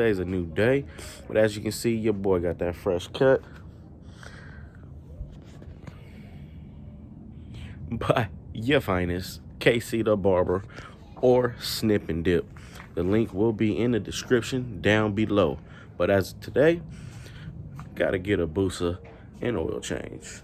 today's a new day. But as you can see, your boy got that fresh cut by your finest, KC the Barber, or Snip and Dip. The link will be in the description down below. But as of today, gotta get a Busa and oil change.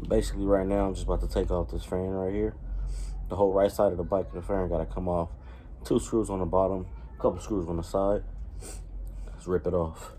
Basically, right now, I'm just about to take off this fairing right here. The whole right side of the bike of the fairing got to come off. 2 screws on the bottom, a couple screws on the side. Let's rip it off.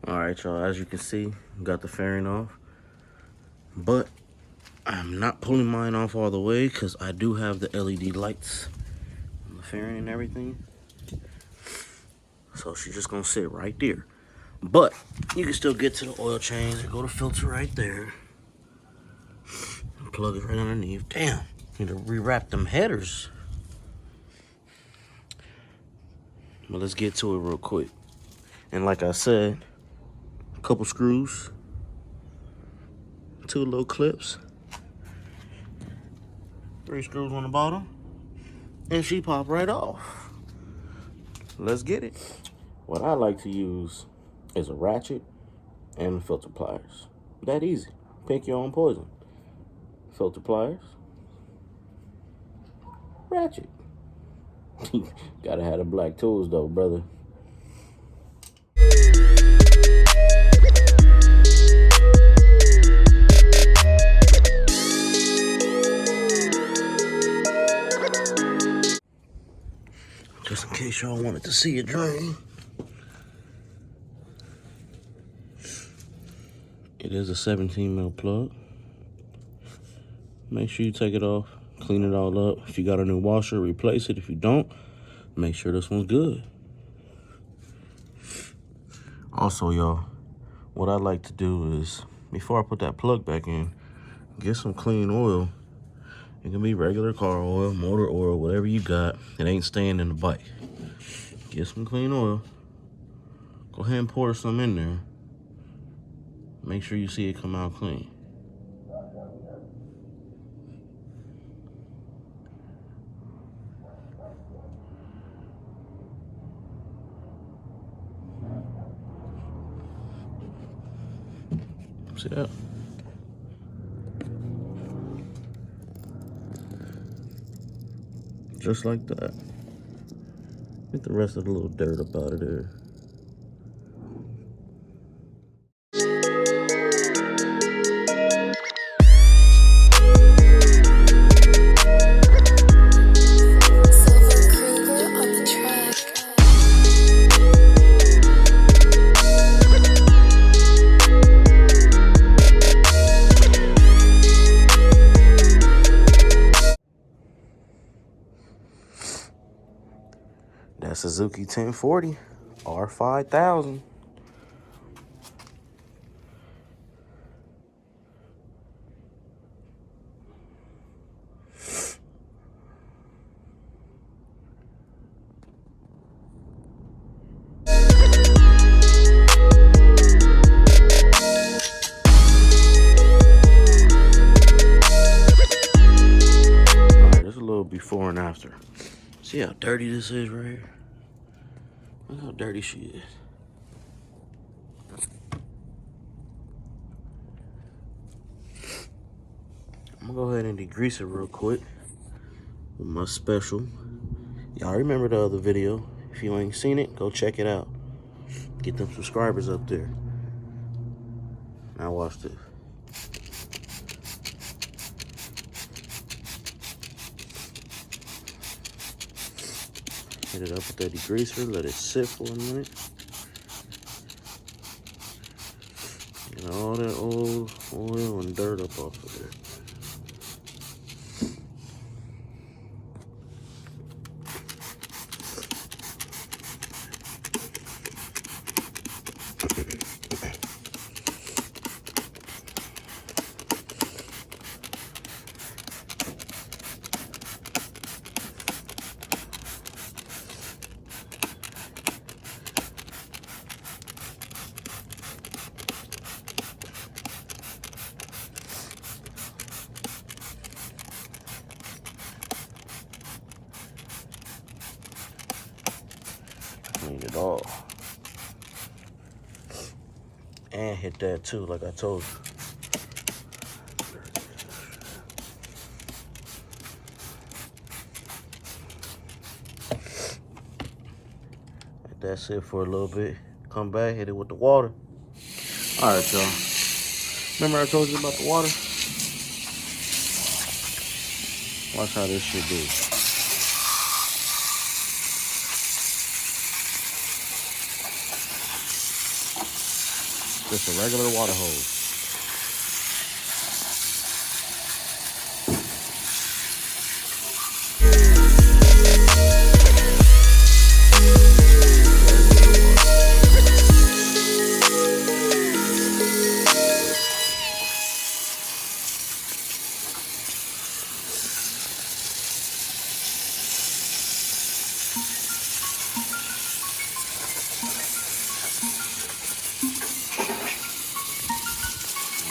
Alright, y'all, as you can see, got the fairing off, but I'm not pulling mine off all the way because I do have the LED lights on the fairing and everything. So she's just gonna sit right there. But you can still get to the oil change and go to filter right there. Plug it right underneath. Damn, need to rewrap them headers. But let's get to it real quick. And like I said, a couple screws, 2 little clips, 3 screws on the bottom, and she popped right off. Let's get it. What I like to use is a ratchet and filter pliers. That easy. Pick your own poison. Filter pliers, ratchet. Gotta have the black tools though, brother. Just in case y'all wanted to see it drain. It is a 17 mil plug. Make sure you take it off, clean it all up. If you got a new washer, replace it. If you don't, make sure this one's good. Also, y'all, what I like to do is, before I put that plug back in, get some clean oil. It can be regular car oil, motor oil, whatever you got. It ain't staying in the bike. Get some clean oil. Go ahead and pour some in there. Make sure you see it come out clean. See that? Just like that. Get the rest of the little dirt up out of there. That Suzuki 1040 R5000. Before and after. See how dirty this is right here? Look how dirty she is. I'm gonna go ahead and degrease it real quick with my special. Y'all remember the other video? If you ain't seen it, go check it out. Get them subscribers up there. Now watch this. Hit it up with that degreaser, let it sit for a minute. Get all that old oil and dirt up off of there. Clean it off. And hit that too, like I told you. Let that sit for a little bit. Come back, hit it with the water. All right, y'all. Remember I told you about the water? Watch how this shit do. Just a regular water hose.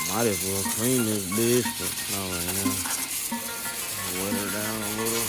Might as well clean this bitch, but not right now. Wet it down a little.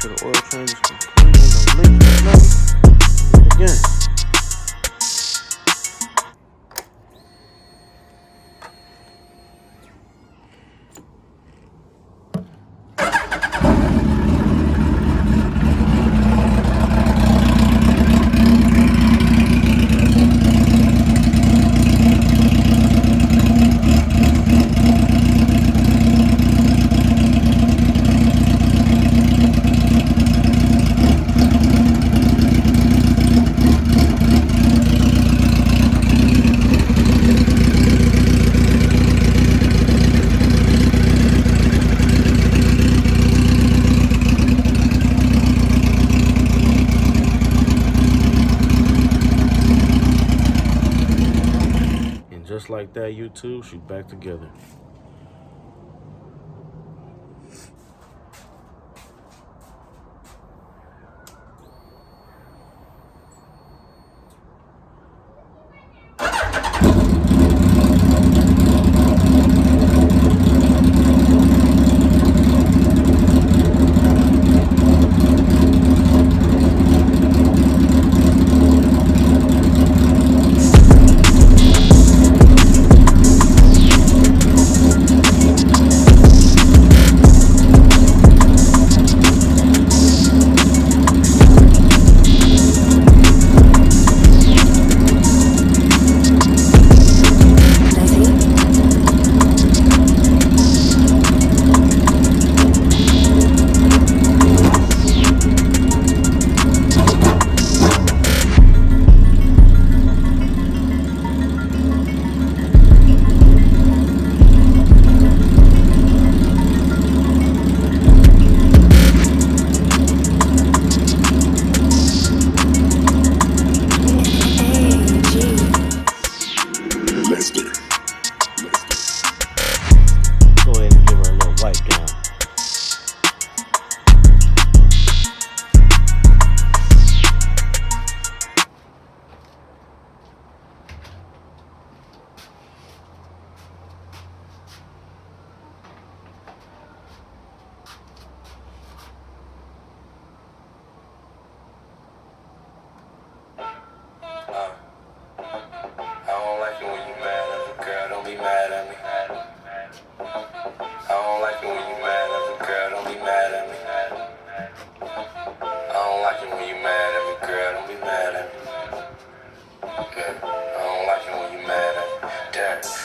The oil change is complete, ain't no leaks, nothing. Again. Just like that, YouTube, she's back together.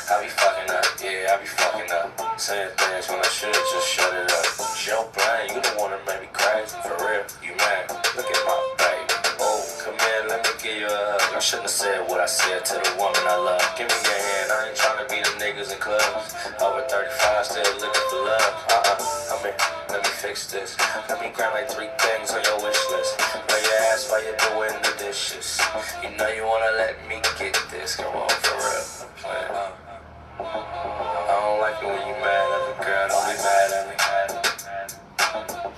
I be fucking up, yeah, I be fucking up. Saying things when I should've just shut it up. Joe Blaine, you the one that made me crazy. For real, you mad? Look at my baby. Oh, come here, let me give you a hug. I shouldn't have said what I said to the woman I love. Give me your hand, I ain't tryna be the niggas in clubs. Over 35, still looking for love. I mean, let me fix this. Let me grab like 3 things on your wish list. Know your ass while you're doing the dishes. You know you wanna let me get this. Come on, for real. I don't like it when you mad at me, girl. Don't be mad at me.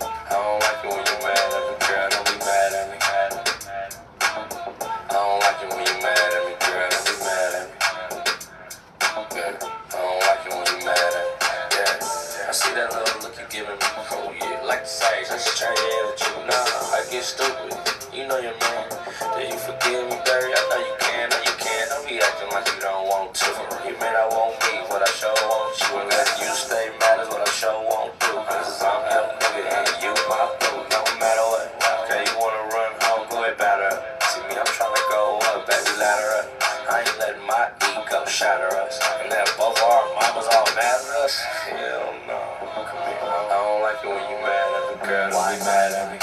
I don't like it when you mad at me, girl. Don't be mad at me. I don't like it when you mad at me, girl. Don't be mad at me. Yeah. I don't like it when you mad at me. Yeah. I see that little look you giving me. Oh yeah, like the sage. I just turn your head at you. Nah, I get stupid. You know your man. Do you forgive me, baby? I know you can. Know you can. Don't be acting like you don't want to. You may not want me, but I sure want you. And letting you stay mad is what I sure won't do. Cause I'm your nigga and you my boo. No matter what. Okay, you wanna run home, go ahead, batter up. See me, I'm tryna go up, baby, ladder up. I ain't letting my ego shatter us. And that both our mamas all mad at us. Hell no. Come here. I don't like it when you mad at me, girl. Don't be mad at me.